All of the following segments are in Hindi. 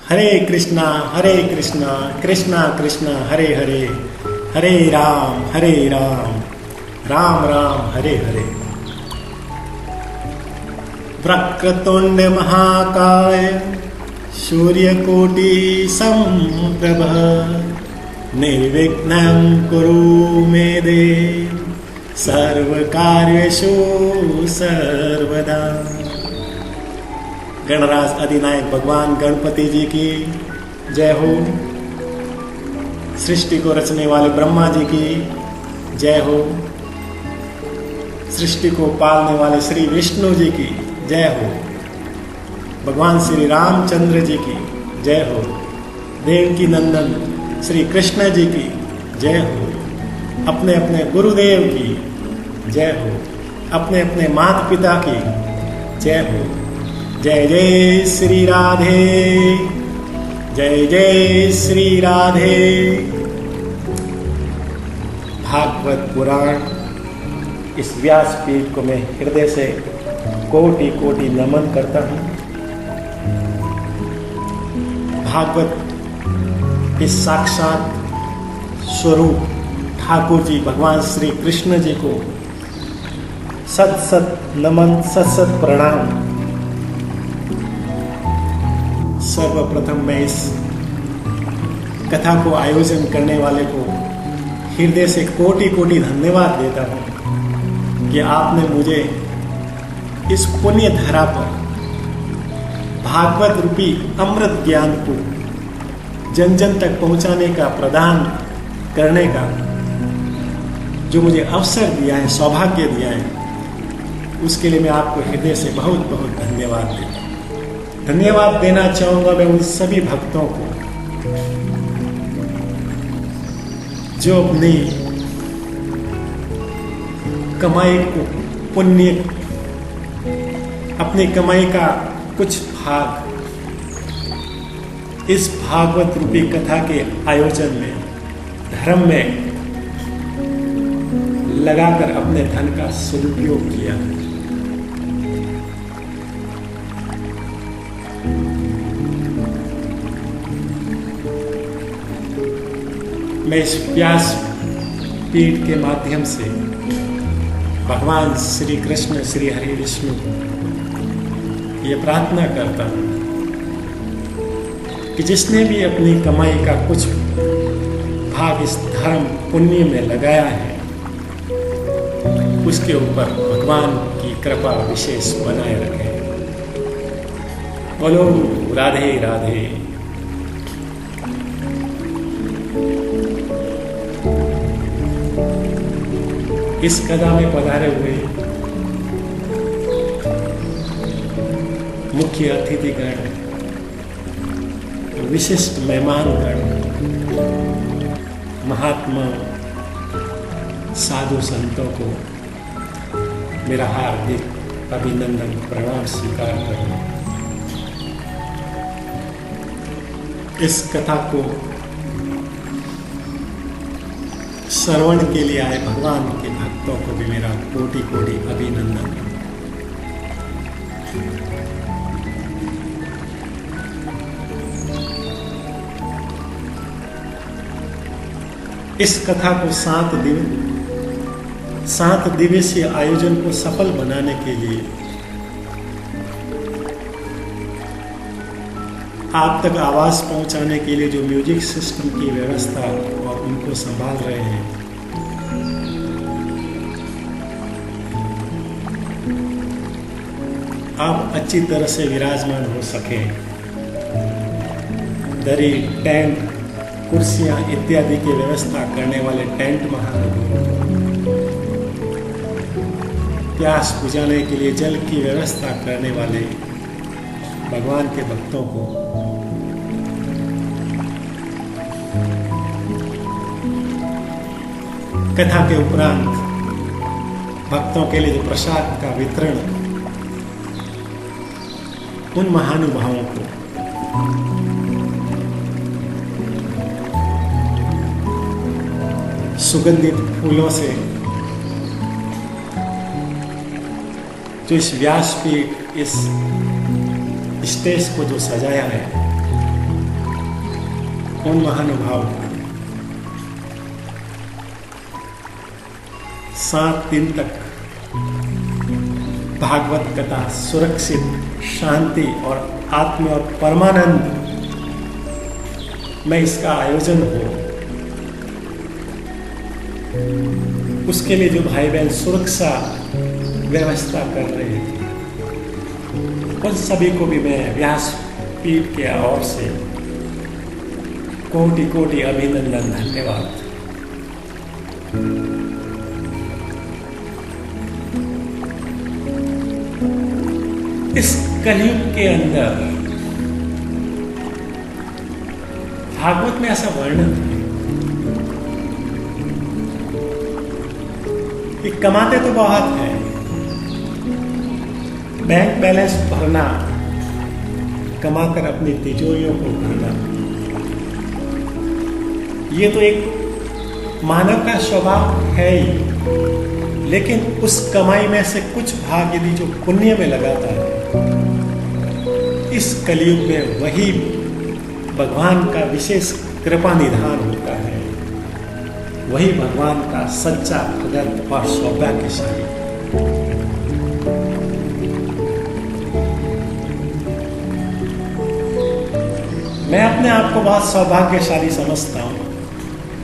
हरे कृष्णा कृष्णा कृष्णा हरे हरे, हरे राम राम राम हरे हरे। वक्रतुंड महाकाय सूर्यकोटि समप्रभ, निर्विघ्नं कुरु मे देव, सर्वकार्येषु सर्वदा। गणराज अधिनायक भगवान गणपति जी की जय हो। सृष्टि को रचने वाले ब्रह्मा जी की जय हो। सृष्टि को पालने वाले श्री विष्णु जी की जय हो। भगवान श्री रामचंद्र जी की जय हो। देवकी नंदन श्री कृष्ण जी की जय हो। अपने अपने गुरुदेव की जय हो। अपने अपने माता पिता की जय हो। जय जय श्री राधे, जय जय श्री राधे। भागवत पुराण इस व्यासपीठ को मैं हृदय से कोटि कोटि नमन करता हूँ। भागवत इस साक्षात स्वरूप ठाकुर जी भगवान श्री कृष्ण जी को सत सत नमन, सत सत प्रणाम। सर्वप्रथम मैं इस कथा को आयोजन करने वाले को हृदय से कोटि कोटि धन्यवाद देता हूँ कि आपने मुझे इस पुण्य धरा पर भागवत रूपी अमृत ज्ञान को जन जन तक पहुंचाने का, प्रदान करने का जो मुझे अवसर दिया है, सौभाग्य दिया है, उसके लिए मैं आपको हृदय से बहुत बहुत धन्यवाद देता हूँ। धन्यवाद देना चाहूंगा मैं उन सभी भक्तों को जो अपनी कमाई को पुण्य, अपनी कमाई का कुछ भाग इस भागवत रूपी कथा के आयोजन में, धर्म में लगाकर अपने धन का सदुपयोग किया। मैं इस व्यास पीठ के माध्यम से भगवान श्री कृष्ण, श्री हरि विष्णु ये प्रार्थना करता हूँ कि जिसने भी अपनी कमाई का कुछ भाग इस धर्म पुण्य में लगाया है, उसके ऊपर भगवान की कृपा विशेष बनाए रखे। बोलो राधे राधे। इस कथा में पधारे हुए मुख्य अतिथिगण, विशिष्ट मेहमानगण, महात्मा साधु संतों को मेरा हार्दिक अभिनंदन, प्रणाम स्वीकार करूं। इस कथा को श्रवण के लिए आए भगवान के भक्तों को भी मेरा कोटि कोटि अभिनंदन। इस कथा को 7 दिवसीय आयोजन को सफल बनाने के लिए आप तक आवाज पहुंचाने के लिए जो म्यूजिक सिस्टम की व्यवस्था और उनको संभाल रहे हैं, आप अच्छी तरह से विराजमान हो सके। दरी, टेंट, कुर्सियां इत्यादि की व्यवस्था करने वाले टेंट महानुभाव, प्यास बुझाने के लिए जल की व्यवस्था करने वाले भगवान के भक्तों को कथा के उपरांत भक्तों के लिए जो प्रसाद का वितरण, उन महानुभावों को सुगंधित फूलों से जो इस व्यासपीठ, इस स्टेज को जो सजाया है, उन महानुभाव को 7 दिन तक भागवत कथा सुरक्षित शांति और आत्म और परमानंद में इसका आयोजन हो, उसके लिए जो भाई बहन सुरक्षा व्यवस्था कर रहे थे, उन सभी को भी मैं व्यासपीठ के ओर से कोटि कोटि अभिनंदन, धन्यवाद। इस कलयुग के अंदर भागवत में ऐसा वर्णन है कि कमाते तो बहुत है, बैंक बैलेंस भरना, कमाकर अपनी तिजोरियों को भरना, ये तो एक मानव का स्वभाव है ही, लेकिन उस कमाई में से कुछ भाग यदि जो पुण्य में लगाता है, इस कलयुग में वही भगवान का विशेष कृपा निधान होता है, वही भगवान का सच्चा भगत और सौभाग्यशाली। मैं अपने आप को बहुत सौभाग्यशाली समझता हूं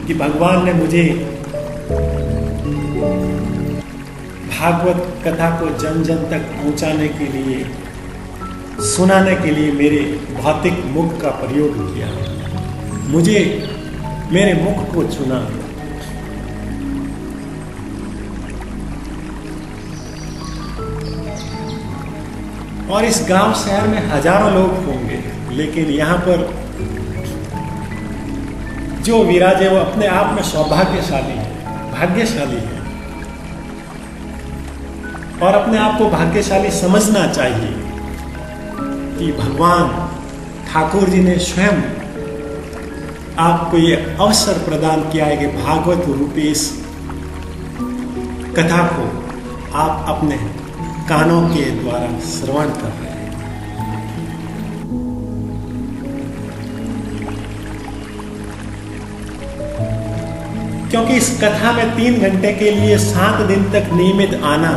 कि भगवान ने मुझे भागवत कथा को जन जन तक पहुंचाने के लिए, सुनाने के लिए मेरे भौतिक मुख का प्रयोग किया, मुझे मेरे मुख को चुना। और इस गांव शहर में हजारों लोग होंगे, लेकिन यहां पर जो विराजे वो अपने आप में सौभाग्यशाली है, भाग्यशाली है, और अपने आप को भाग्यशाली समझना चाहिए कि भगवान ठाकुर जी ने स्वयं आपको ये अवसर प्रदान किया है कि भागवत रूपी इस कथा को आप अपने कानों के द्वारा श्रवण कर रहे हैं। क्योंकि इस कथा में 3 घंटे के लिए 7 दिन तक नियमित आना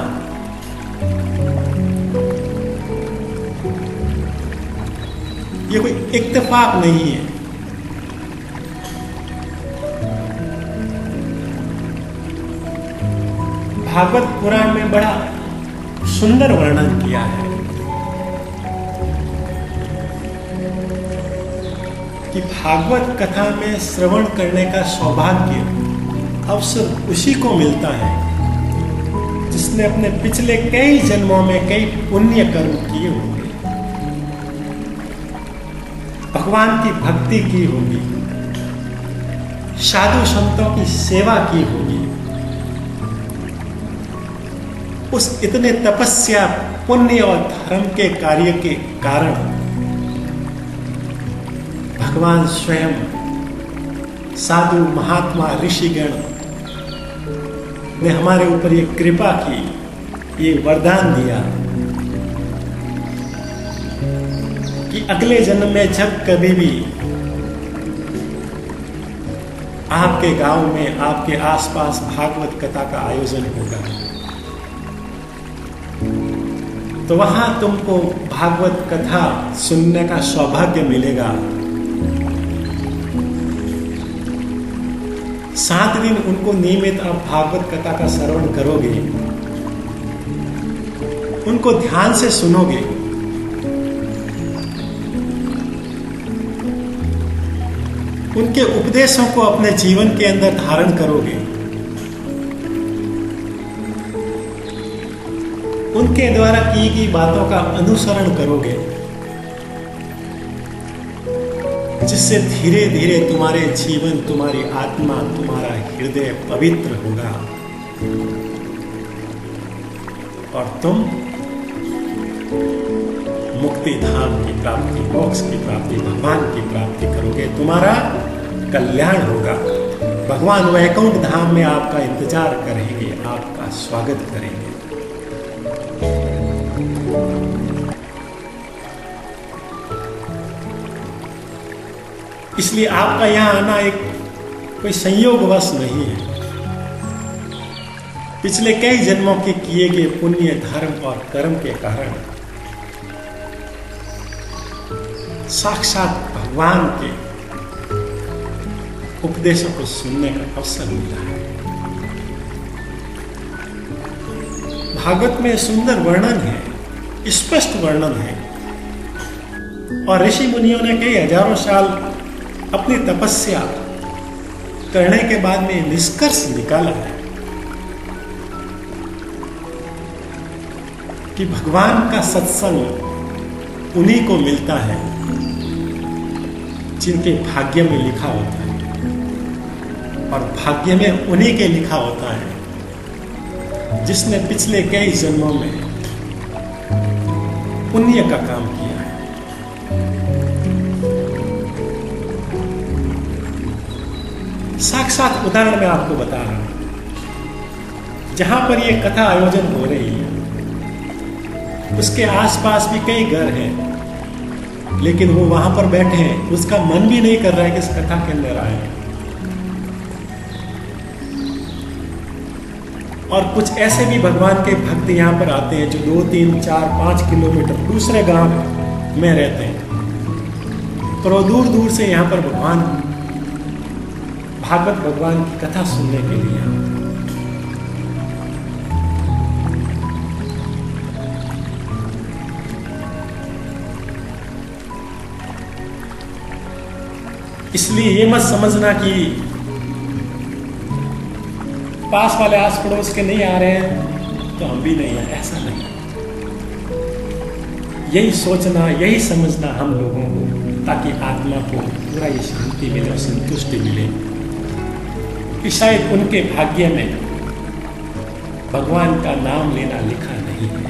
ये कोई इत्तेफाक नहीं है। भागवत पुराण में बड़ा सुंदर वर्णन किया है कि भागवत कथा में श्रवण करने का सौभाग्य, अवसर उसी को मिलता है जिसने अपने पिछले कई जन्मों में कई पुण्य कर्म किए होंगे, भगवान की भक्ति की होगी, साधु संतों की सेवा की होगी, उस इतने तपस्या, पुण्य और धर्म के कार्य के कारण भगवान स्वयं साधु महात्मा ऋषिगण ने हमारे ऊपर ये कृपा की, ये वरदान दिया कि अगले जन्म में जब कभी भी आपके गांव में, आपके आसपास भागवत कथा का आयोजन होगा तो वहां तुमको भागवत कथा सुनने का सौभाग्य मिलेगा। 7 दिन उनको नियमित आप भागवत कथा का श्रवण करोगे, उनको ध्यान से सुनोगे, उनके उपदेशों को अपने जीवन के अंदर धारण करोगे, उनके द्वारा की गई बातों का अनुसरण करोगे, जिससे धीरे धीरे तुम्हारे जीवन, तुम्हारी आत्मा, तुम्हारा हृदय पवित्र होगा और तुम मुक्ति धाम की प्राप्ति, मोक्ष की प्राप्ति, भगवान की प्राप्ति करोगे, तुम्हारा कल्याण होगा। भगवान वैकुंठ धाम में आपका इंतजार करेंगे, आपका स्वागत करेंगे। इसलिए आपका यहां आना एक कोई संयोगवश नहीं है। पिछले कई जन्मों के किए गए पुण्य, धर्म और कर्म के कारण साक्षात भगवान के उपदेशों को सुनने का अवसर मिला है। भागवत में सुंदर वर्णन है, स्पष्ट वर्णन है, और ऋषि मुनियों ने कई हजारों साल अपनी तपस्या करने के बाद में निष्कर्ष निकाला है कि भगवान का सत्संग उन्हीं को मिलता है जिनके भाग्य में लिखा होता है, और भाग्य में उन्हीं के लिखा होता है जिसने पिछले कई जन्मों में पुण्य का काम किया है। साक्षात उदाहरण मैं आपको बता रहा हूं। जहां पर यह कथा आयोजन हो रही है उसके आसपास भी कई घर हैं, लेकिन वो वहां पर बैठे हैं, उसका मन भी नहीं कर रहा है कि इस कथा के अंदर आए। और कुछ ऐसे भी भगवान के भक्त यहां पर आते हैं जो 2, 3, 4, 5 किलोमीटर दूसरे गांव में रहते हैं, तो दूर दूर से यहां पर भागवत भगवान की कथा सुनने के लिए आते हैं। इसलिए ये मत समझना कि पास वाले आस पड़ोस के नहीं आ रहे हैं तो हम भी नहीं आए, ऐसा नहीं। यही सोचना, यही समझना हम लोगों को, ताकि आत्मा को पूरा ये शांति मिले और संतुष्टि मिले कि शायद उनके भाग्य में भगवान का नाम लेना लिखा नहीं है।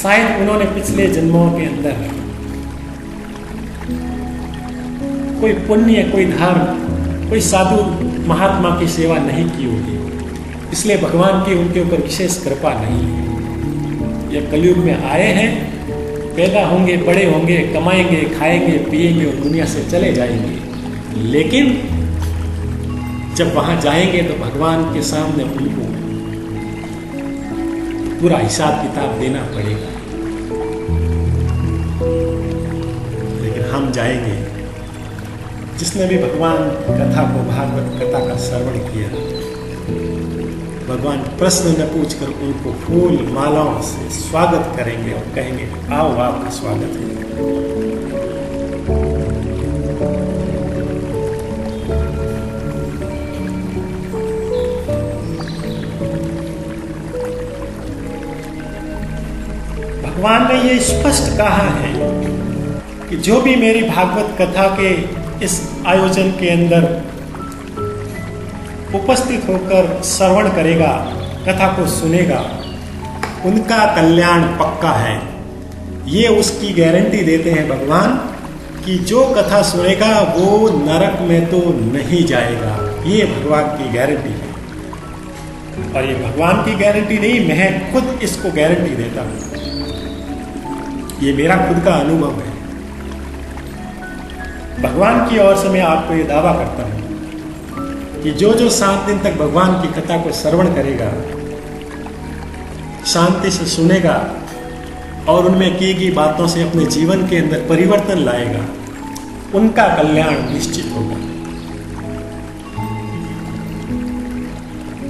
शायद उन्होंने पिछले जन्मों के अंदर कोई पुण्य, कोई धर्म, कोई साधु महात्मा की सेवा नहीं की होगी, इसलिए भगवान की उनके ऊपर विशेष कृपा नहीं है। ये कलयुग में आए हैं, पैदा होंगे, बड़े होंगे, कमाएंगे, खाएंगे, पिएंगे और दुनिया से चले जाएंगे, लेकिन जब वहां जाएंगे तो भगवान के सामने उनको पूरा हिसाब किताब देना पड़ेगा। लेकिन हम जाएंगे, जिसने भी भगवान कथा को, भागवत कथा का श्रवण किया, भगवान प्रश्न न पूछकर उनको फूल मालाओं से स्वागत करेंगे और कहेंगे आओ, आपका स्वागत है। भगवान ने ये स्पष्ट कहा है कि जो भी मेरी भागवत कथा के इस आयोजन के अंदर उपस्थित होकर श्रवण करेगा, कथा को सुनेगा, उनका कल्याण पक्का है। ये उसकी गारंटी देते हैं भगवान कि जो कथा सुनेगा वो नरक में तो नहीं जाएगा। ये भगवान की गारंटी है, और ये भगवान की गारंटी नहीं, मैं खुद इसको गारंटी देता हूं। ये मेरा खुद का अनुभव है। भगवान की ओर से मैं आपको ये दावा करता हूं कि जो 7 दिन तक भगवान की कथा को श्रवण करेगा, शांति से सुनेगा और उनमें की गई बातों से अपने जीवन के अंदर परिवर्तन लाएगा, उनका कल्याण निश्चित होगा।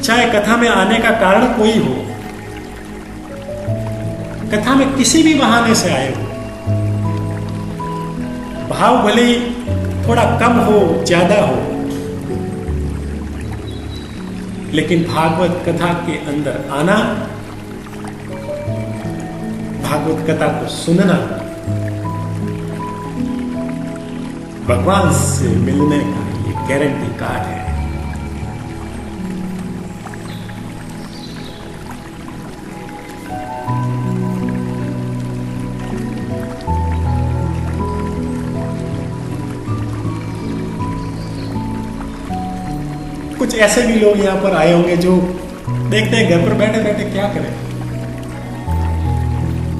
चाहे कथा में आने का कारण कोई हो, कथा में किसी भी बहाने से आए हो, भाव भले ही थोड़ा कम हो, ज्यादा हो, लेकिन भागवत कथा के अंदर आना, भागवत कथा को सुनना, भगवान से मिलने का ये गारंटी कार्ड है। कुछ ऐसे भी लोग यहां पर आए होंगे जो देखते हैं घर पर बैठे बैठे क्या करें,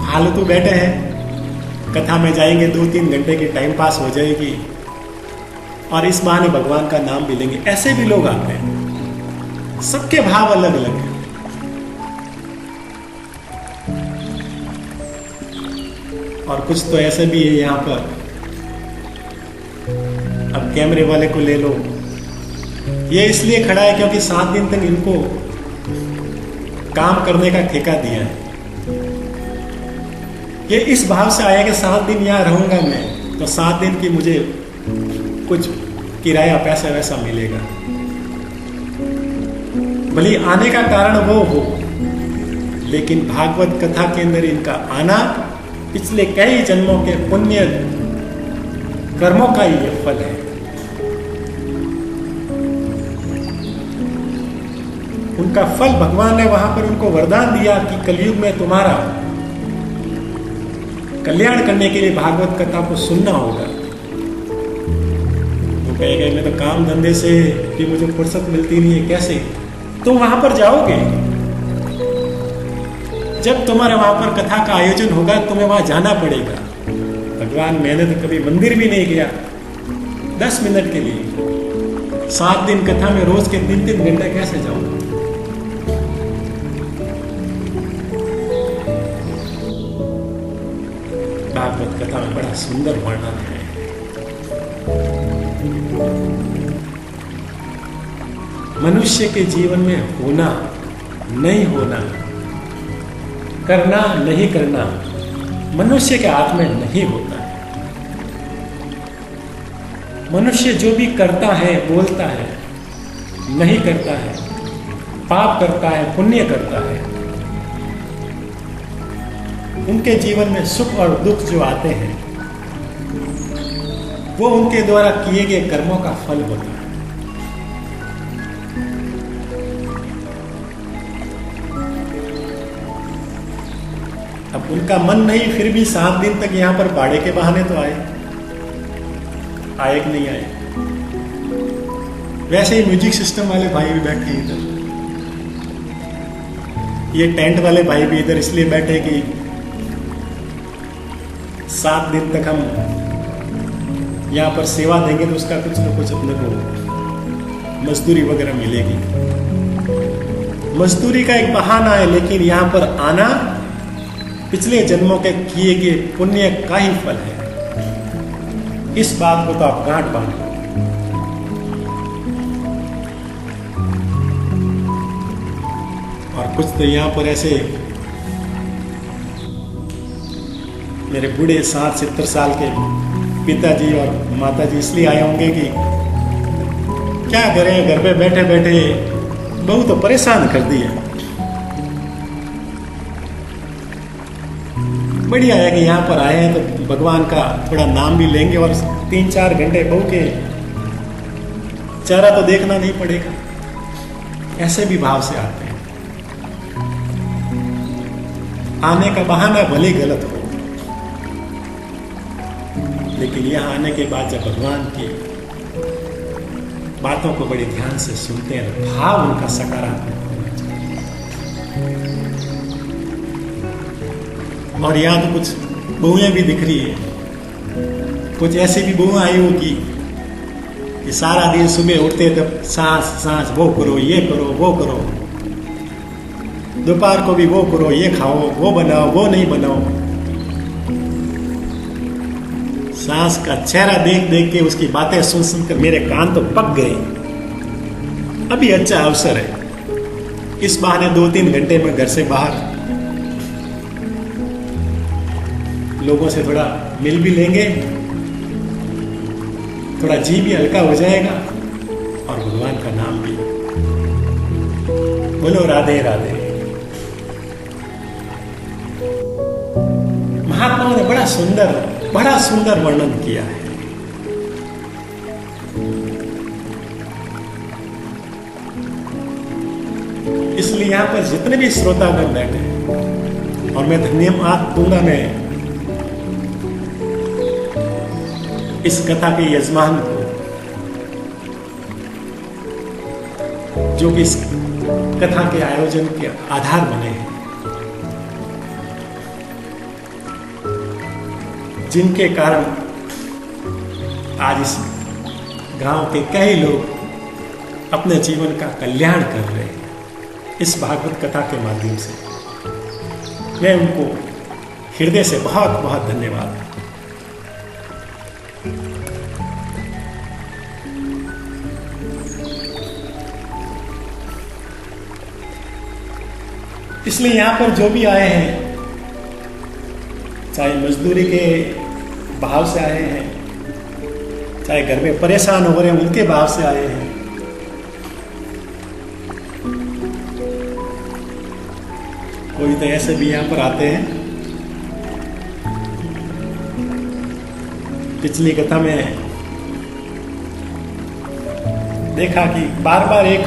फालतू बैठे हैं, कथा में जाएंगे, 2-3 घंटे की टाइम पास हो जाएगी और इस बहाने भगवान का नाम भी लेंगे। ऐसे भी लोग आते हैं, सबके भाव अलग अलग हैं। और कुछ तो ऐसे भी है यहां पर, अब कैमरे वाले को ले लो, ये इसलिए खड़ा है क्योंकि 7 दिन तक इनको काम करने का ठेका दिया है। ये इस भाव से आया कि 7 दिन यहां रहूंगा मैं, तो 7 दिन की मुझे कुछ किराया पैसा वैसा मिलेगा। भले आने का कारण वो हो, लेकिन भागवत कथा के अंदर इनका आना पिछले कई जन्मों के पुण्य कर्मों का ही ये फल है। उनका फल भगवान ने वहां पर उनको वरदान दिया कि कलयुग में तुम्हारा कल्याण करने के लिए भागवत कथा को सुनना होगा। वो कहेगा मैं तो काम धंधे से भी मुझे फुर्सत मिलती नहीं है, कैसे तुम वहां पर जाओगे? जब तुम्हारे वहां पर कथा का आयोजन होगा तुम्हें वहां जाना पड़ेगा। भगवान, मैंने तो कभी मंदिर भी नहीं गया 10 मिनट के लिए, 7 दिन कथा में रोज के 3-3 घंटे कैसे जाऊं? भागवत कथा में बड़ा सुंदर वर्णन है। मनुष्य के जीवन में होना नहीं होना, करना नहीं करना मनुष्य के हाथ में नहीं होता है। मनुष्य जो भी करता है, बोलता है, नहीं करता है, पाप करता है, पुण्य करता है, उनके जीवन में सुख और दुख जो आते हैं वो उनके द्वारा किए गए कर्मों का फल होता है। अब उनका मन नहीं, फिर भी 7 दिन तक यहां पर बाड़े के बहाने तो आए कि नहीं आए? वैसे ही म्यूजिक सिस्टम वाले भाई भी बैठे इधर, ये टेंट वाले भाई भी इधर इसलिए बैठे कि 7 दिन तक हम यहाँ पर सेवा देंगे तो उसका कुछ न कुछ अपने को मजदूरी वगैरह मिलेगी। मजदूरी का एक बहाना है, लेकिन यहाँ पर आना पिछले जन्मों के किए गए पुण्य का ही फल है। इस बात को तो आप गांठ बांधो। और कुछ तो यहाँ पर ऐसे मेरे बूढ़े 60-70 साल के पिताजी और माताजी इसलिए आए होंगे कि क्या करें, घर पे बैठे बैठे बहू तो परेशान कर दिया। बढ़िया है कि यहाँ पर आए हैं तो भगवान का थोड़ा नाम भी लेंगे और 3-4 घंटे बहू के चेहरा तो देखना नहीं पड़ेगा। ऐसे भी भाव से आते हैं। आने का बहाना भले गलत हो, लेकिन यहां आने के बाद जब भगवान की बातों को बड़े ध्यान से सुनते हैं, भाव उनका सकारात्मक होना चाहिए। और यहां तो कुछ बहुएं भी दिख रही है, कुछ ऐसी भी बहुएं आई होगी कि सारा दिन सुबह उठते तब सांस वो करो, ये करो, वो करो, दोपहर को भी वो करो, ये खाओ, वो बनाओ, वो नहीं बनाओ। सांस का चेहरा देख देख के, उसकी बातें सुन सुनकर मेरे कान तो पक गए। अभी अच्छा अवसर है, इस बहाने 2-3 घंटे में घर से बाहर लोगों से थोड़ा मिल भी लेंगे, थोड़ा जी भी हल्का हो जाएगा और भगवान का नाम भी। बोलो राधे राधे। महात्माओं ने बड़ा सुंदर वर्णन किया है। इसलिए यहां पर जितने भी श्रोतागण बैठे हैं, और मैं धन्यवाद दूंगा मैं इस कथा के यजमान को, जो कि इस कथा के आयोजन के आधार बने हैं। जिनके कारण आज इस गांव के कई लोग अपने जीवन का कल्याण कर रहे हैं इस भागवत कथा के माध्यम से। मैं उनको हृदय से बहुत बहुत धन्यवाद। इसलिए यहां पर जो भी आए हैं, चाहे मजदूरी के भाव से आए हैं, चाहे घर में परेशान हो रहे हैं उनके भाव से आए हैं, कोई तो ऐसे भी यहां पर आते हैं। पिछली कथा में देखा कि बार बार एक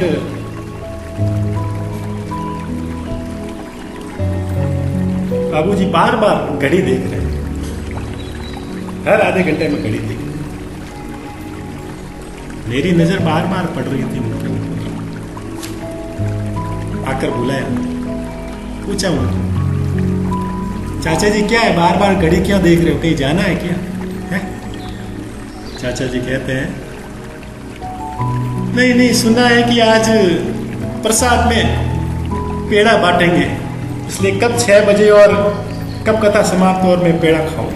बाबूजी बार बार घड़ी देख रहे हैं, हर आधे घंटे में घड़ी देख रहे। मेरी नजर बार बार पड़ रही थी उनके ऊपर। आकर बुलाया, पूछा उनको, चाचा जी क्या है, बार बार घड़ी क्यों देख रहे हो, कहीं जाना है क्या है? चाचा जी कहते हैं नहीं नहीं, सुना है कि आज प्रसाद में पेड़ा बांटेंगे, इसलिए कब 6 बजे और कब कथा समाप्त हो और मैं पेड़ा खाऊं।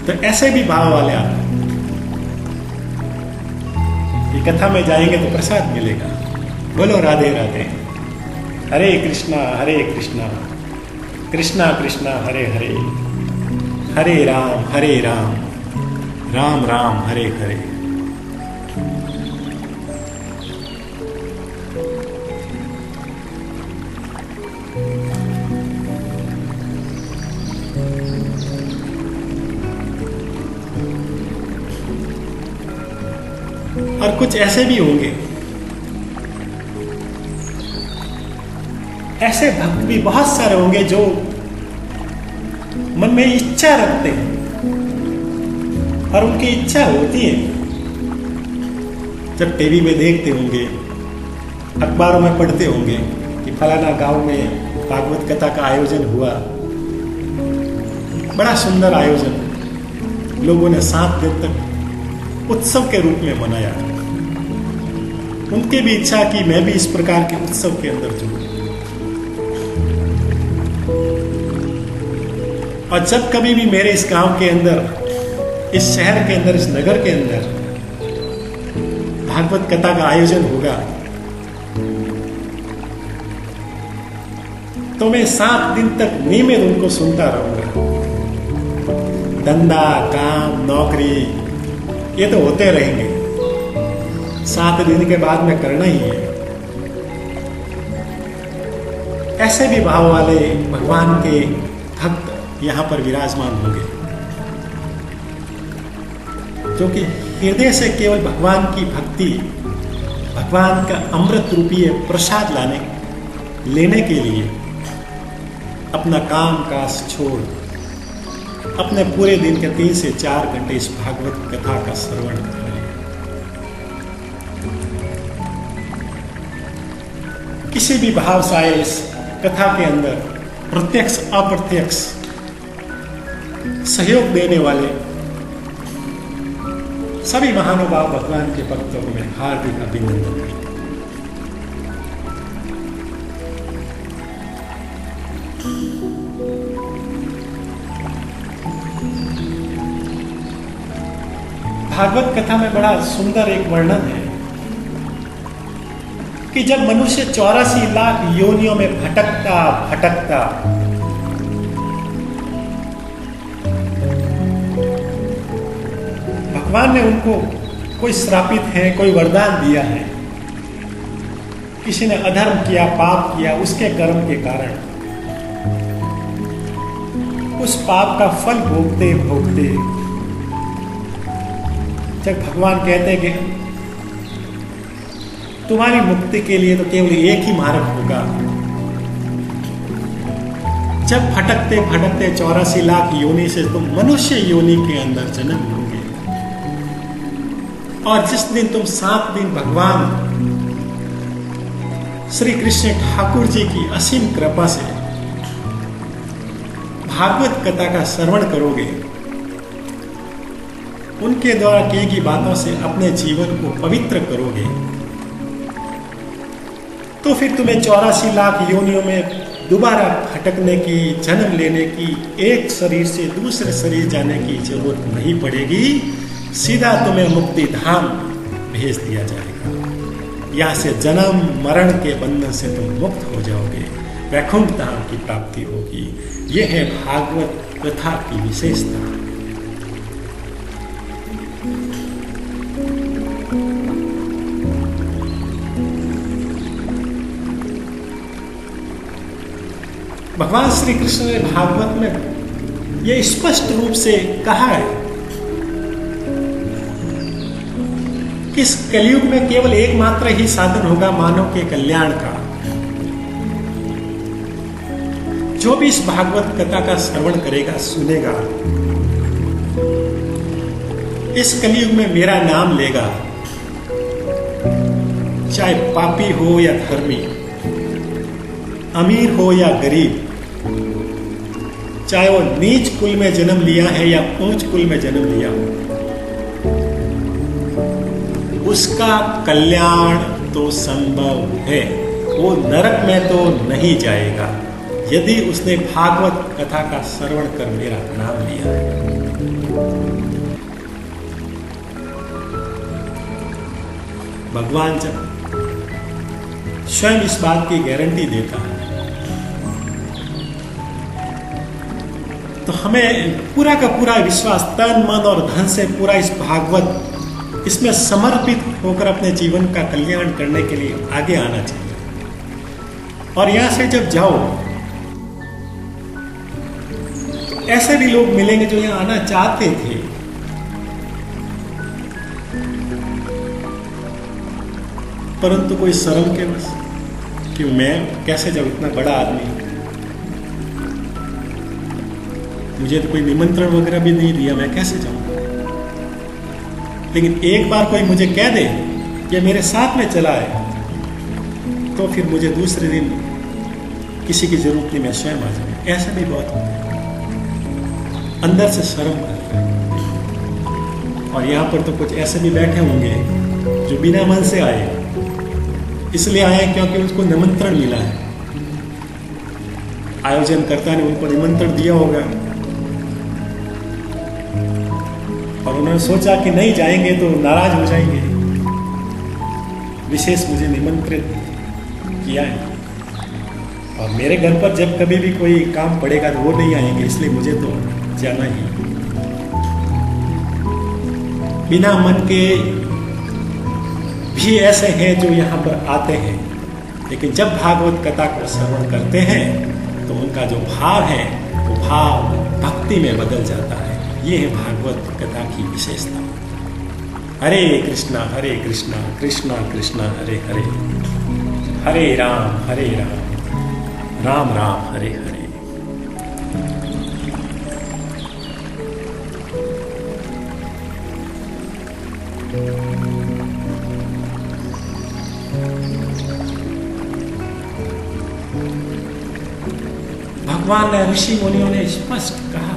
तो ऐसे भी भाव वाले आते हैं कि कथा में जाएंगे तो प्रसाद मिलेगा। बोलो राधे राधे, हरे कृष्णा कृष्णा कृष्णा हरे हरे, हरे राम राम राम हरे हरे। और कुछ ऐसे भी होंगे, ऐसे भक्त भी बहुत सारे होंगे जो मन में इच्छा रखते हैं और उनकी इच्छा होती है। जब टीवी में देखते होंगे, अखबारों में पढ़ते होंगे कि फलाना गांव में भागवत कथा का आयोजन हुआ, बड़ा सुंदर आयोजन, लोगों ने 7 दिन तक उत्सव के रूप में मनाया। उनकी भी इच्छा कि मैं भी इस प्रकार के उत्सव के अंदर जुड़ूं। और जब कभी भी मेरे इस गांव के अंदर, इस शहर के अंदर, इस नगर के अंदर भागवत कथा का आयोजन होगा, तो मैं 7 दिन तक नियमित उनको सुनता रहूंगा। धंधा, काम, नौकरी ये तो होते रहेंगे, 7 दिन के बाद में करना ही है। ऐसे भी भाव वाले भगवान के भक्त यहां पर विराजमान होंगे, जो कि हृदय से केवल भगवान की भक्ति, भगवान का अमृत रूपी प्रसाद लेने के लिए अपना काम काज छोड़ अपने पूरे दिन के 3 से 4 घंटे इस भागवत कथा का श्रवण कर रहे हैं। किसी भी भाव से आए इस कथा के अंदर प्रत्यक्ष अप्रत्यक्ष सहयोग देने वाले सभी महानुभाव भगवान के भक्तों को मैं हार्दिक अभिनंदन करता हूं। भागवत कथा में बड़ा सुंदर एक वर्णन है कि जब मनुष्य 84 लाख योनियों में भटकता भगवान ने उनको कोई श्रापित है, कोई वरदान दिया है, किसी ने अधर्म किया, पाप किया, उसके कर्म के कारण उस पाप का फल भोगते भोगते जब भगवान कहते हैं कि तुम्हारी मुक्ति के लिए तो केवल एक ही मार्ग होगा, जब भटकते भटकते 84 लाख योनि से तुम मनुष्य योनि के अंदर जन्म लोगे, और जिस दिन तुम 7 दिन भगवान श्री कृष्ण ठाकुर जी की असीम कृपा से भागवत कथा का श्रवण करोगे, उनके द्वारा की गई बातों से अपने जीवन को पवित्र करोगे, तो फिर तुम्हें 84 लाख योनियों में दोबारा भटकने की, जन्म लेने की, एक शरीर से दूसरे शरीर जाने की जरूरत नहीं पड़ेगी। सीधा तुम्हें मुक्ति धाम भेज दिया जाएगा। यहाँ से जन्म मरण के बंधन से तुम मुक्त हो जाओगे, वैकुंठ धाम की प्राप्ति होगी। यह है भागवत कथा की विशेषता। भगवान श्री कृष्ण ने भागवत में यह स्पष्ट रूप से कहा है कि इस कलयुग में केवल एकमात्र ही साधन होगा मानव के कल्याण का। जो भी इस भागवत कथा का श्रवण करेगा, सुनेगा, इस कलयुग में मेरा नाम लेगा, चाहे पापी हो या धर्मी, अमीर हो या गरीब, चाहे वो नीच कुल में जन्म लिया है या ऊंच कुल में जन्म लिया हो, उसका कल्याण तो संभव है। वो नरक में तो नहीं जाएगा यदि उसने भागवत कथा का श्रवण कर मेरा नाम लिया है। भगवान जब स्वयं इस बात की गारंटी देता है, तो हमें पूरा का पूरा विश्वास, तन मन और धन से पूरा इस भागवत, इसमें समर्पित होकर अपने जीवन का कल्याण करने के लिए आगे आना चाहिए। और यहां से जब जाओ, तो ऐसे भी लोग मिलेंगे जो यहां आना चाहते थे, परंतु कोई शर्म के बस कि मैं कैसे जाऊं, इतना बड़ा आदमी, मुझे तो कोई निमंत्रण वगैरह भी नहीं दिया, मैं कैसे जाऊं। लेकिन एक बार कोई मुझे कह दे कि मेरे साथ में चला है, तो फिर मुझे दूसरे दिन किसी की जरूरत नहीं, मैं स्वयं आ जाऊं। ऐसा भी बहुत होता है, अंदर से शर्म करते हैं। और यहां पर तो कुछ ऐसे भी बैठे होंगे जो बिना मन से आए, इसलिए आए क्योंकि उनको निमंत्रण मिला है, आयोजनकर्ता ने उनको निमंत्रण दिया होगा और उन्होंने सोचा कि नहीं जाएंगे तो नाराज हो जाएंगे, विशेष मुझे निमंत्रित किया है और मेरे घर पर जब कभी भी कोई काम पड़ेगा तो वो नहीं आएंगे, इसलिए मुझे तो जाना ही। बिना मन के भी ऐसे हैं जो यहाँ पर आते हैं, लेकिन जब भागवत कथा को श्रवण करते हैं तो उनका जो भाव है वो भाव भक्ति में बदल जाता है। ये है भागवत कथा की विशेषता। हरे कृष्णा कृष्णा कृष्णा हरे हरे, हरे राम राम राम हरे हरे। भगवान ने, ऋषि मुनियों ने स्पष्ट कहा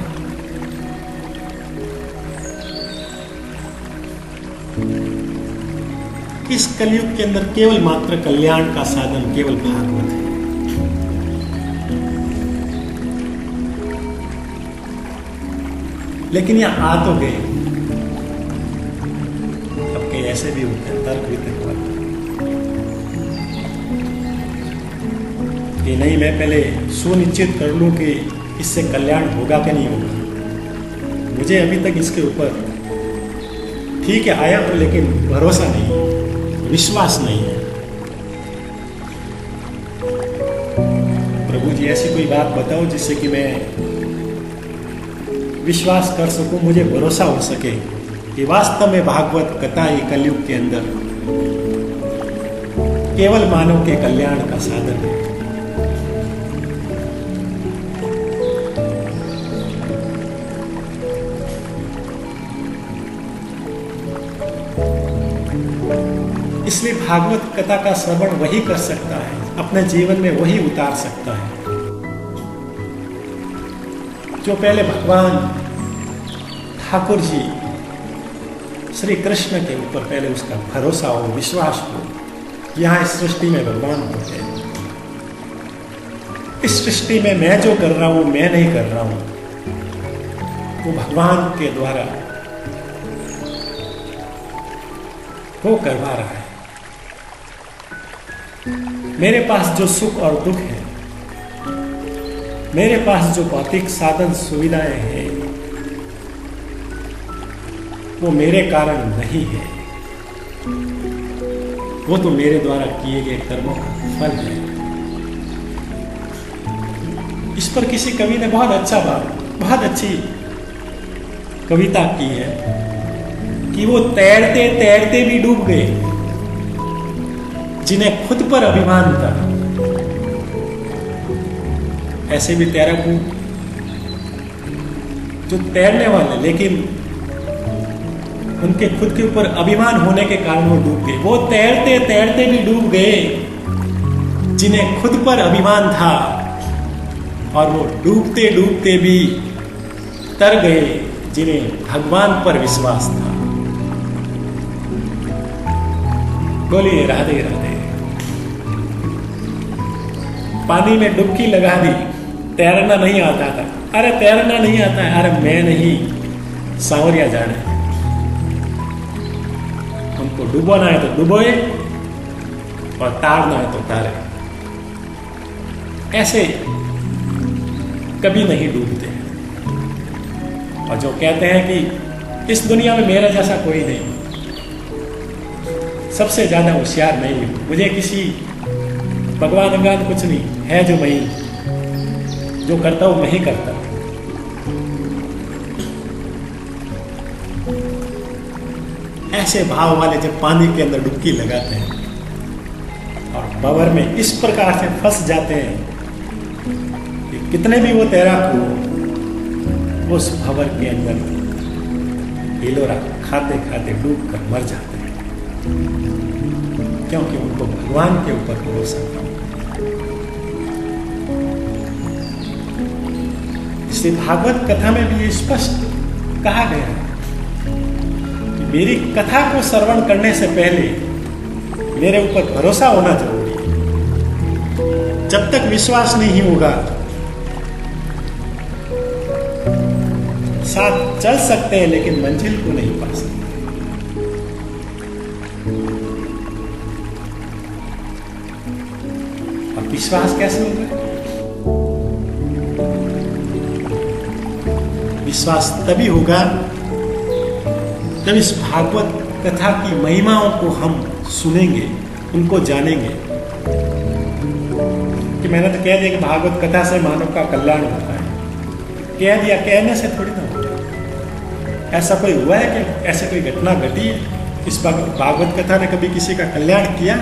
कि इस कलयुग के अंदर केवल मात्र कल्याण का साधन केवल भागवत है। लेकिन यहां आ तो गए, अब कई ऐसे भी होते हैं तर्क वितर्क कि नहीं, मैं पहले सुनिश्चित कर लूं कि इससे कल्याण होगा कि नहीं होगा। मुझे अभी तक इसके ऊपर ठीक है आया हूं, लेकिन भरोसा नहीं, विश्वास नहीं है। प्रभु जी ऐसी कोई बात बताओ जिससे कि मैं विश्वास कर सकूं, मुझे भरोसा हो सके कि वास्तव में भागवत कथा ही कलयुग के अंदर केवल मानव के कल्याण का साधन है। इसलिए भागवत कथा का श्रवण वही कर सकता है, अपने जीवन में वही उतार सकता है। जो पहले भगवान ठाकुर जी श्री कृष्ण के ऊपर पहले उसका भरोसा हो, विश्वास हो, यहाँ इस सृष्टि में भगवान होते हैं। इस सृष्टि में मैं जो कर रहा हूं मैं नहीं कर रहा हूं, वो भगवान के द्वारा वो करवा रहा है। मेरे पास जो सुख और दुख है, मेरे पास जो भौतिक साधन सुविधाएं हैं, वो मेरे कारण नहीं है, वो तो मेरे द्वारा किए गए कर्मों का फल है। इस पर किसी कवि ने बहुत अच्छी कविता की है कि वो तैरते तैरते भी डूब गए, जिन्हें खुद पर अभिमान था। ऐसे भी तैरक हूं जो तैरने वाले, लेकिन उनके खुद के ऊपर अभिमान होने के कारण वो डूब गए। वो तैरते तैरते भी डूब गए, जिन्हें खुद पर अभिमान था, और वो डूबते डूबते भी तर गए, जिन्हें भगवान पर विश्वास था। बोलिए राधे राधे। पानी में डुबकी लगा दी, तैरना नहीं आता था। अरे तैरना नहीं आता है, अरे मैं नहीं, सांवरिया जाने। उनको डुबोना है तो डुबोए, और तारना है तो तारे। ऐसे कभी नहीं डूबते। और जो कहते हैं कि इस दुनिया में मेरा जैसा कोई नहीं, सबसे ज्यादा होशियार नहीं हूं, मुझे किसी भगवान भगवान कुछ नहीं है, जो मैं जो करता हूं मैं ही करता। ऐसे भाव वाले जब पानी के अंदर डुबकी लगाते हैं और भंवर में इस प्रकार से फंस जाते हैं कि कितने भी वो तैराक हो, उस भंवर के अंदर हिलोरा खाते खाते डूब कर मर जाते हैं, क्योंकि उनको भगवान के ऊपर भरोसा था। इसलिए भागवत कथा में भी ये स्पष्ट कहा गया है कि मेरी कथा को श्रवण करने से पहले मेरे ऊपर भरोसा होना जरूरी है। जब तक विश्वास नहीं होगा, साथ चल सकते हैं लेकिन मंजिल को नहीं पा सकते। अब विश्वास कैसे होगा? विश्वास तभी होगा जब इस भागवत कथा की महिमाओं को हम सुनेंगे, उनको जानेंगे। कि मैंने तो कह दिया कि भागवत कथा से मानव का कल्याण होता है, कह दिया, कहने से थोड़ी ना होता। ऐसा कोई हुआ है कि ऐसे कोई घटना घटी है इस भागवत कथा ने कभी किसी का कल्याण किया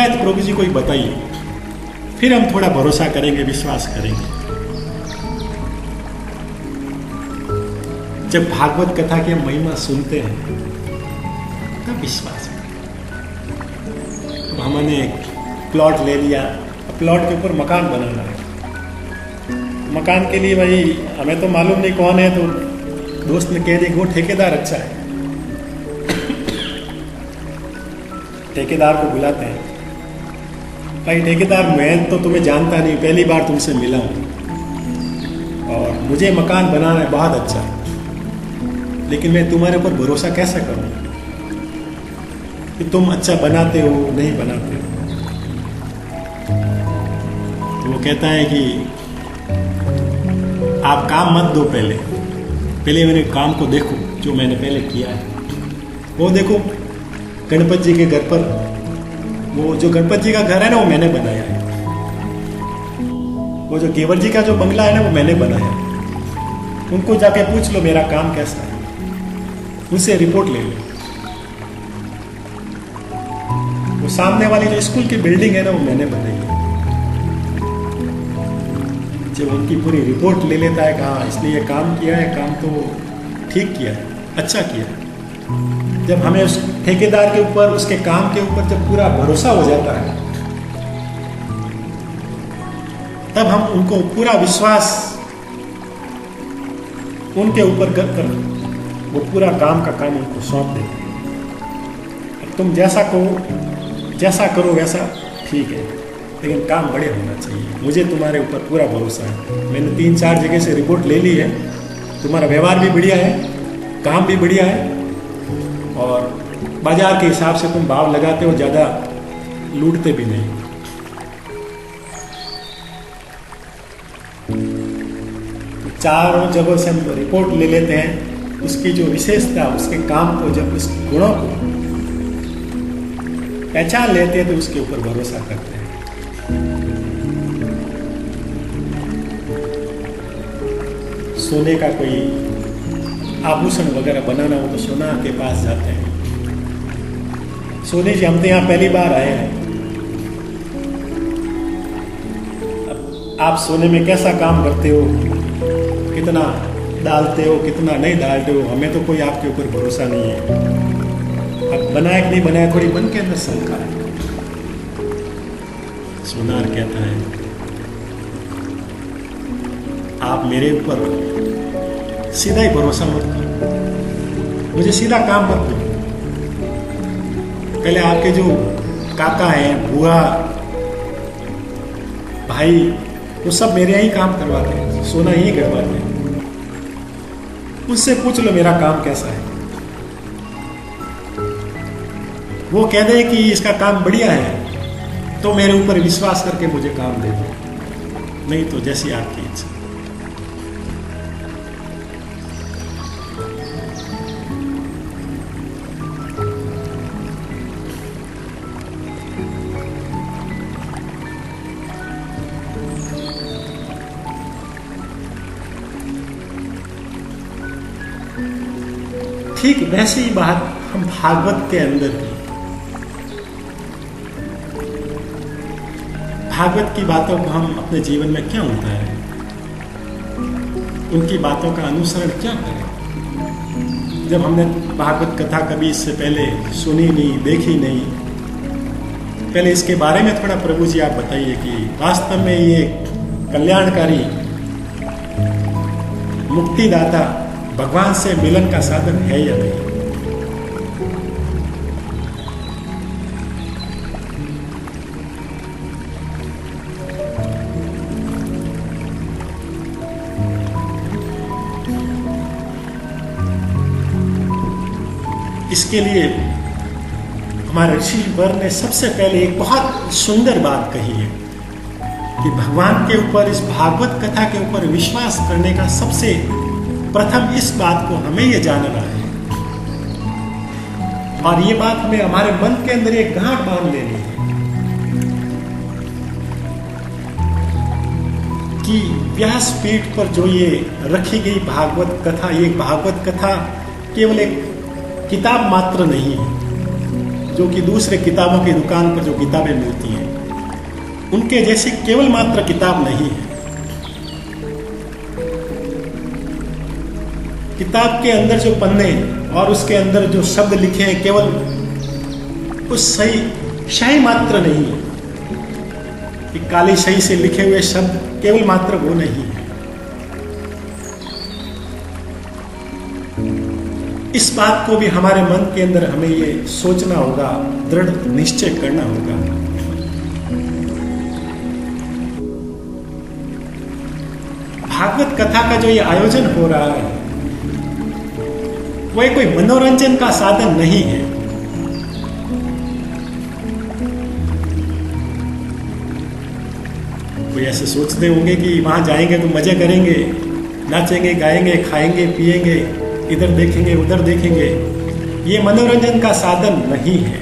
है तो प्रभु जी कोई बताइए, फिर हम थोड़ा भरोसा करेंगे, विश्वास करेंगे। जब भागवत कथा की महिमा सुनते हैं तब विश्वास है। हमने एक प्लॉट ले लिया, प्लॉट के ऊपर मकान बनाना है। मकान के लिए भाई हमें तो मालूम नहीं कौन है, तो दोस्त ने कह दिया वो ठेकेदार अच्छा है। ठेकेदार को बुलाते हैं, भाई ठेकेदार मैं तो तुम्हें जानता नहीं, पहली बार तुमसे मिला हूं और मुझे मकान बनाना है बहुत अच्छा, लेकिन मैं तुम्हारे ऊपर भरोसा कैसे करूं कि तुम अच्छा बनाते हो नहीं बनाते हो। तो वो कहता है कि आप काम मत दो, पहले मेरे काम को देखो जो मैंने पहले किया है। वो देखो गणपति जी के घर पर, वो जो गणपति जी का घर है ना वो मैंने बनाया है। वो जो गेवर जी का जो बंगला है ना वो मैंने बनाया है। उनको जाके पूछ लो मेरा काम कैसा है, उनसे रिपोर्ट ले लो। वो सामने वाली जो स्कूल की बिल्डिंग है ना वो मैंने बनाई है। जब उनकी पूरी रिपोर्ट ले लेता है, कहा इसने ये काम किया है, काम तो ठीक किया है, अच्छा किया है। जब हमें उस ठेकेदार के ऊपर, उसके काम के ऊपर जब पूरा भरोसा हो जाता है, तब हम उनको पूरा विश्वास उनके ऊपर कर वो पूरा काम का काम उनको सौंप देते हैं। तुम जैसा करो वैसा ठीक है, लेकिन काम बड़े होना चाहिए। मुझे तुम्हारे ऊपर पूरा भरोसा है। मैंने 3-4 जगह से रिपोर्ट ले ली है। तुम्हारा व्यवहार भी बढ़िया है, काम भी बढ़िया है, और बाजार के हिसाब से तुम भाव लगाते हो, ज़्यादा लूटते भी नहीं। चारों जगहों से हम रिपोर्ट ले लेते हैं, उसकी जो विशेषता, उसके काम को, जब उस गुणों को पहचान लेते हैं तो उसके ऊपर भरोसा करते हैं। सोने का कोई आभूषण वगैरह बनाना हो तो सोना के पास जाते हैं। सोने जी, हम तो यहाँ पहली बार आए हैं, अब आप सोने में कैसा काम करते हो, कितना डालते हो, कितना नहीं डालते हो, हमें तो कोई आपके ऊपर भरोसा नहीं है। अब बनाया कि नहीं बनाया, थोड़ी मन के अंदर शंका है। सोनार कहता है, आप मेरे ऊपर सीधा ही भरोसा मत करो, मुझे सीधा काम मत दो। पहले आपके जो काका हैं, बुआ, भाई, वो सब मेरे यहाँ ही काम करवाते हैं, सोना ही गड़वाते हैं। उससे पूछ लो मेरा काम कैसा है। वो कह दे कि इसका काम बढ़िया है तो मेरे ऊपर विश्वास करके मुझे काम दे दो, नहीं तो जैसी आपकी इच्छा। ठीक वैसी ही बात हम भागवत के अंदर की, भागवत की बातों को हम अपने जीवन में क्या उतारें, उनकी बातों का अनुसरण क्या करें। जब हमने भागवत कथा कभी इससे पहले सुनी नहीं, देखी नहीं, पहले इसके बारे में थोड़ा प्रभु जी आप बताइए कि वास्तव में ये कल्याणकारी, मुक्तिदाता, भगवान से मिलन का साधन है या नहीं। इसके लिए हमारे ऋषि वर ने सबसे पहले एक बहुत सुंदर बात कही है कि भगवान के ऊपर, इस भागवत कथा के ऊपर विश्वास करने का सबसे प्रथम इस बात को हमें ये जानना है, और ये बात हमें हमारे मन के अंदर एक गांठ बांध लेनी है कि व्यासपीठ पर जो ये रखी गई भागवत कथा, ये भागवत कथा केवल एक किताब मात्र नहीं है, जो कि दूसरे किताबों की दुकान पर जो किताबें मिलती हैं उनके जैसी केवल मात्र किताब नहीं है। किताब के अंदर जो पन्ने और उसके अंदर जो शब्द लिखे हैं केवल उस सही शाही मात्र नहीं है, कि काली शाही से लिखे हुए शब्द केवल मात्र वो नहीं है। इस बात को भी हमारे मन के अंदर हमें ये सोचना होगा, दृढ़ निश्चय करना होगा। भागवत कथा का जो ये आयोजन हो रहा है वो कोई मनोरंजन का साधन नहीं है। कोई ऐसे सोचते होंगे कि वहां जाएंगे तो मजे करेंगे, नाचेंगे, गाएंगे, खाएंगे, पिएंगे, इधर देखेंगे, उधर देखेंगे। ये मनोरंजन का साधन नहीं है।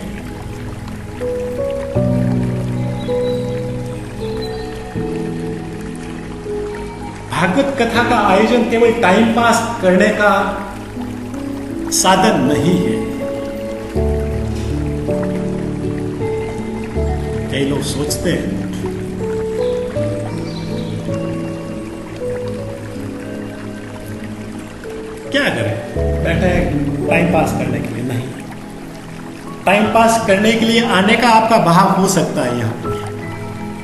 भागवत कथा का आयोजन केवल टाइम पास करने का साधन नहीं है। कई लोग सोचते हैं क्या करें, बैठे टाइम पास करने के लिए। नहीं, टाइम पास करने के लिए आने का आपका भाव हो सकता है यहाँ पर,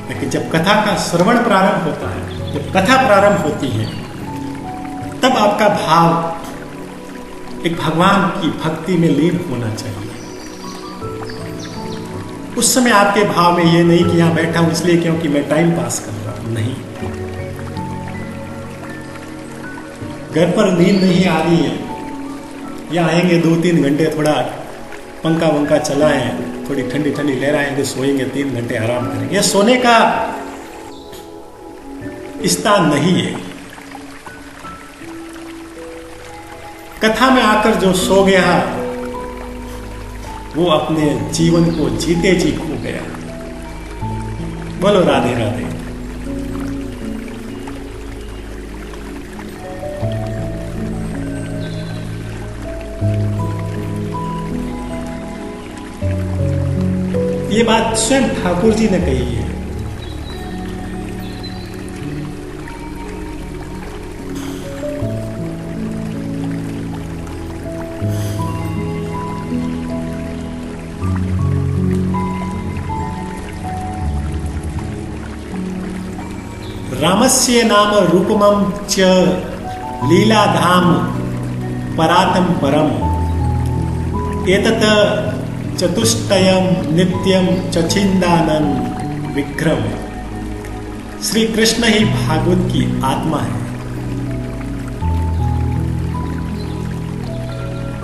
लेकिन जब कथा का श्रवण प्रारंभ होता है, जब कथा प्रारंभ होती है तब आपका भाव एक भगवान की भक्ति में लीन होना चाहिए। उस समय आपके भाव में ये नहीं कि यहां बैठा हूं इसलिए क्योंकि मैं टाइम पास कर रहा हूं, नहीं। घर पर नींद नहीं आ रही है, या आएंगे 2-3 घंटे, थोड़ा पंखा वंखा चलाएं, थोड़ी ठंडी ठंडी लहराएंगे, सोएंगे, 3 घंटे आराम करेंगे। यह सोने का स्थान नहीं है। कथा में आकर जो सो गया वो अपने जीवन को जीते जी खो गया। बोलो राधे राधे। ये बात स्वयं ठाकुर जी ने कही है। रामस्य नाम रूपमं च लीलाधाम परातम परम एतत् चतुष्टयम नित्यम चछिंदानन विक्रम। श्री कृष्ण ही भागवत की आत्मा है।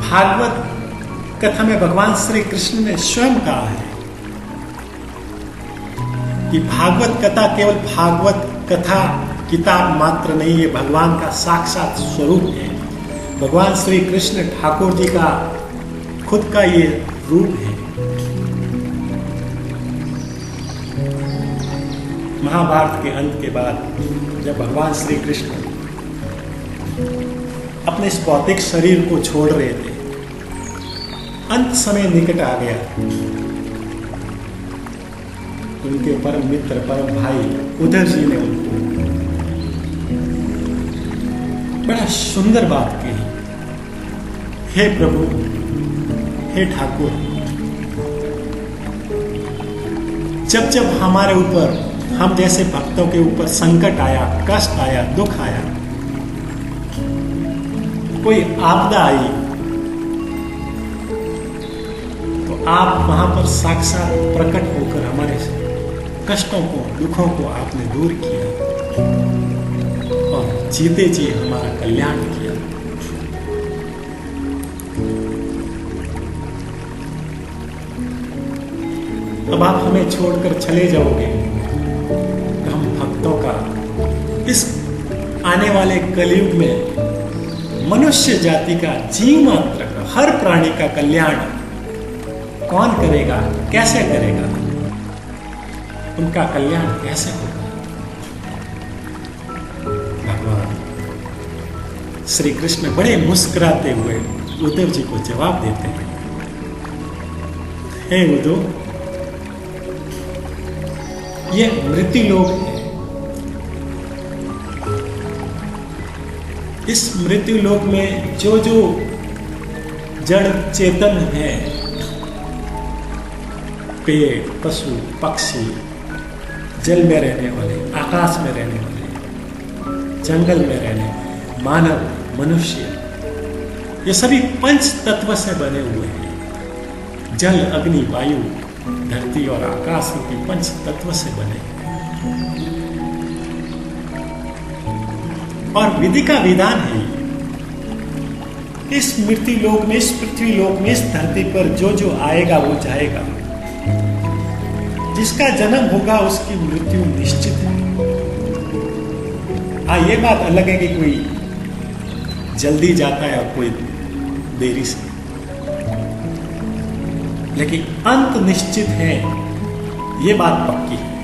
भागवत कथा में भगवान श्री कृष्ण ने स्वयं कहा है कि भागवत कथा केवल भागवत कथा किताब मात्र नहीं है, भगवान का साक्षात स्वरूप है। भगवान श्री कृष्ण ठाकुर जी का खुद का ये रूप है। महाभारत के अंत के बाद जब भगवान श्री कृष्ण अपने इस भौतिक शरीर को छोड़ रहे थे, अंत समय निकट आ गया, उनके परम मित्र परम भाई उद्धव जी ने उनको बड़ा सुंदर बात कही। हे प्रभु, हे ठाकुर, जब जब हमारे ऊपर, हम जैसे भक्तों के ऊपर संकट आया, कष्ट आया, दुख आया, कोई आपदा आई, तो आप वहां पर साक्षात प्रकट होकर हमारे कष्टों को, दुखों को आपने दूर किया और जीते जी हमारा कल्याण किया। अब आप हमें छोड़कर चले जाओगे तो हम भक्तों का, इस आने वाले कलयुग में मनुष्य जाति का, जीव मात्र का, हर प्राणी का कल्याण कौन करेगा, कैसे करेगा, उनका कल्याण कैसे होगा? भगवान श्री कृष्ण बड़े मुस्कुराते हुए उद्धव जी को जवाब देते हैं, हे उद्धव, ये मृत्यु लोक है। इस मृत्यु लोक में जो जो जड़ चेतन है, पेड़, पशु, पक्षी, जल में रहने वाले, आकाश में रहने वाले, जंगल में रहने वाले, मानव, मनुष्य, ये सभी पंच तत्व से बने हुए हैं। जल, अग्नि, वायु, धरती और आकाश की पंच तत्व से बने। और विधि का विधान है, इस मृत्यु लोक में, इस पृथ्वी लोक में, इस धरती पर जो जो आएगा वो जाएगा। जिसका जन्म होगा उसकी मृत्यु निश्चित है। हाँ, ये बात अलग है कि कोई जल्दी जाता है और कोई देरी से, लेकिन अंत निश्चित है, ये बात पक्की है।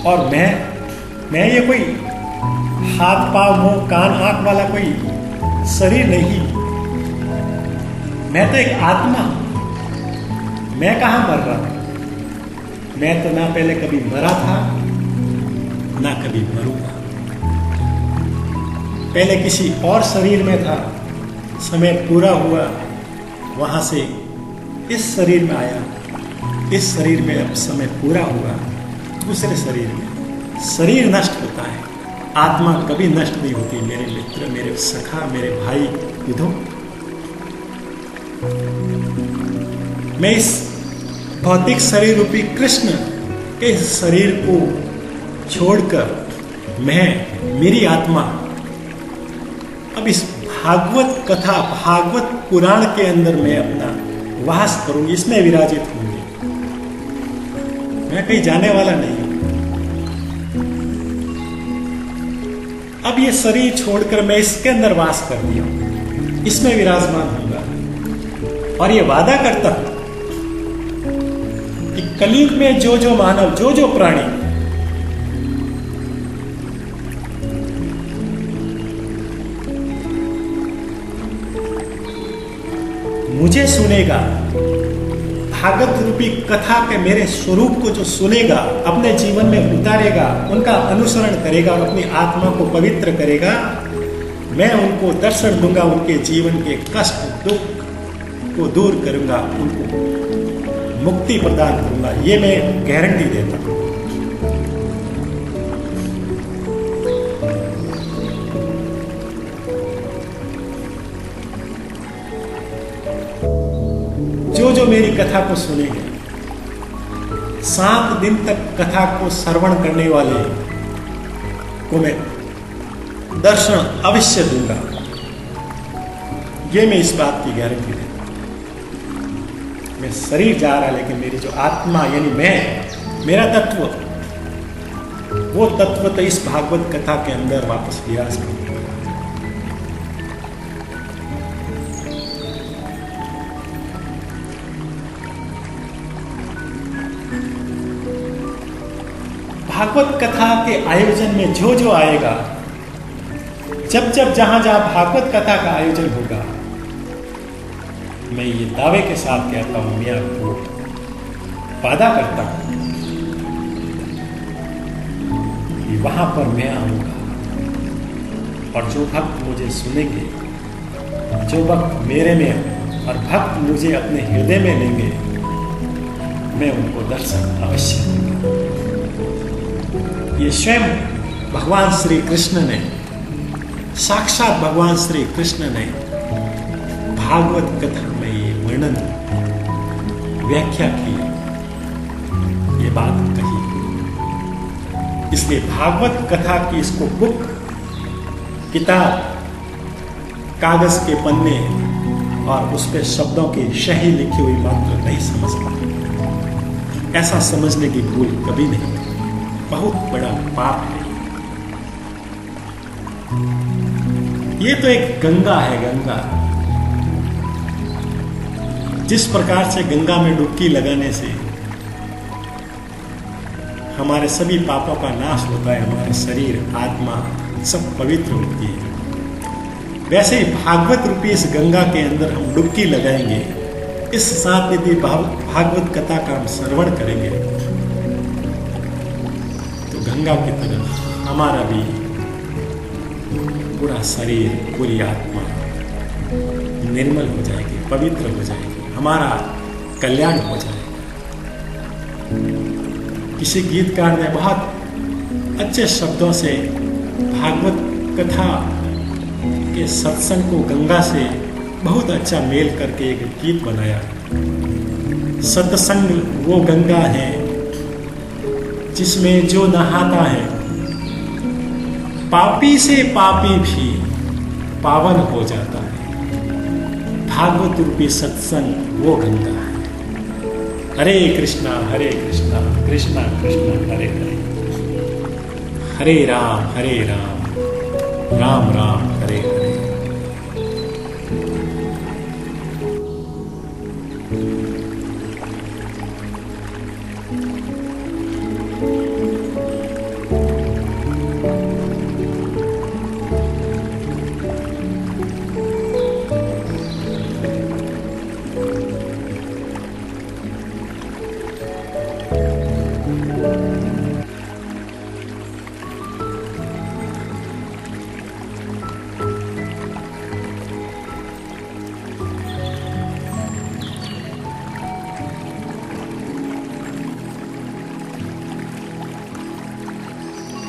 और मैं ये कोई हाथ पांव मुंह कान आंख वाला कोई शरीर नहीं, मैं तो एक आत्मा हूं। मैं कहां मर रहा हूं? मैं तो ना पहले कभी मरा था, ना कभी मरूंगा। पहले किसी और शरीर में था, समय पूरा हुआ, वहां से इस शरीर में आया, इस शरीर में अब समय पूरा हुआ, दूसरे शरीर में शरीर नष्ट होता है, आत्मा कभी नष्ट नहीं होती। मेरे मित्र, मेरे सखा, मेरे भाई विधो, मैं इस भौतिक शरीर रूपी कृष्ण के शरीर को छोड़कर मेरी आत्मा अब इस भागवत कथा, भागवत पुराण के अंदर मैं अपना वास करूंगी, इसमें विराजित होंगी। मैं कहीं जाने वाला नहीं हूं। अब ये शरीर छोड़कर मैं इसके अंदर वास कर दिया हूं, इसमें विराजमान होगा। और ये वादा करता हूं कि कलयुग में जो जो मानव, जो जो प्राणी मुझे सुनेगा, भागवत रूपी कथा के मेरे स्वरूप को जो सुनेगा, अपने जीवन में उतारेगा, उनका अनुसरण करेगा, अपनी आत्मा को पवित्र करेगा, मैं उनको दर्शन दूंगा, उनके जीवन के कष्ट दुख को दूर करूंगा, उनको मुक्ति प्रदान करूंगा। ये मैं गारंटी देता हूं। जो मेरी कथा को सुनेंगे, 7 दिन तक कथा को श्रवण करने वाले को मैं दर्शन अवश्य दूंगा। ये मैं इस बात की गारंटी देता हूं। मैं शरीर जा रहा, लेकिन मेरी जो आत्मा यानी मैं, मेरा तत्व, वो तत्व तो इस भागवत कथा के अंदर वापस विराजमान होगा। भागवत कथा के आयोजन में जो जो आएगा, जब जब जहां जहां भागवत कथा का आयोजन होगा, मैं ये दावे के साथ कहता हूं, मैं आपको वादा करता हूं कि वहां पर मैं आऊंगा। और जो भक्त मुझे सुनेंगे, जो भक्त मेरे में और भक्त मुझे अपने हृदय में लेंगे, मैं उनको दर्शन अवश्य दूंगा। ये स्वयं भगवान श्री कृष्ण ने, साक्षात भगवान श्री कृष्ण ने भागवत कथा में ये वर्णन, व्याख्या की, ये बात कही। इसलिए भागवत कथा की इसको बुक, किताब, कागज के पन्ने और उस पे शब्दों की सही लिखी हुई मात्र नहीं समझता। ऐसा समझने की भूल कभी नहीं, बहुत बड़ा पाप है। ये तो एक गंगा है, गंगा। जिस प्रकार से गंगा में डुबकी लगाने से हमारे सभी पापों का नाश होता है, हमारा शरीर, आत्मा सब पवित्र होती है, वैसे ही भागवत रूपी इस गंगा के अंदर हम डुबकी लगाएंगे। इस साथ यदि भागवत कथा का हम श्रवण करेंगे तो गंगा की तरह हमारा भी पूरा शरीर, पूरी आत्मा निर्मल हो जाएगी, पवित्र हो जाएगी, हमारा कल्याण हो जाएगा। किसी गीतकार ने बहुत अच्छे शब्दों से भागवत कथा के सत्संग को गंगा से बहुत अच्छा मेल करके एक गीत बनाया। सत्संग वो गंगा है जिसमें जो नहाता है, पापी से पापी भी पावन हो जाता है। भागवत रूपी सत्संग वो गंगा है। हरे कृष्णा कृष्णा कृष्णा हरे हरे, हरे राम राम राम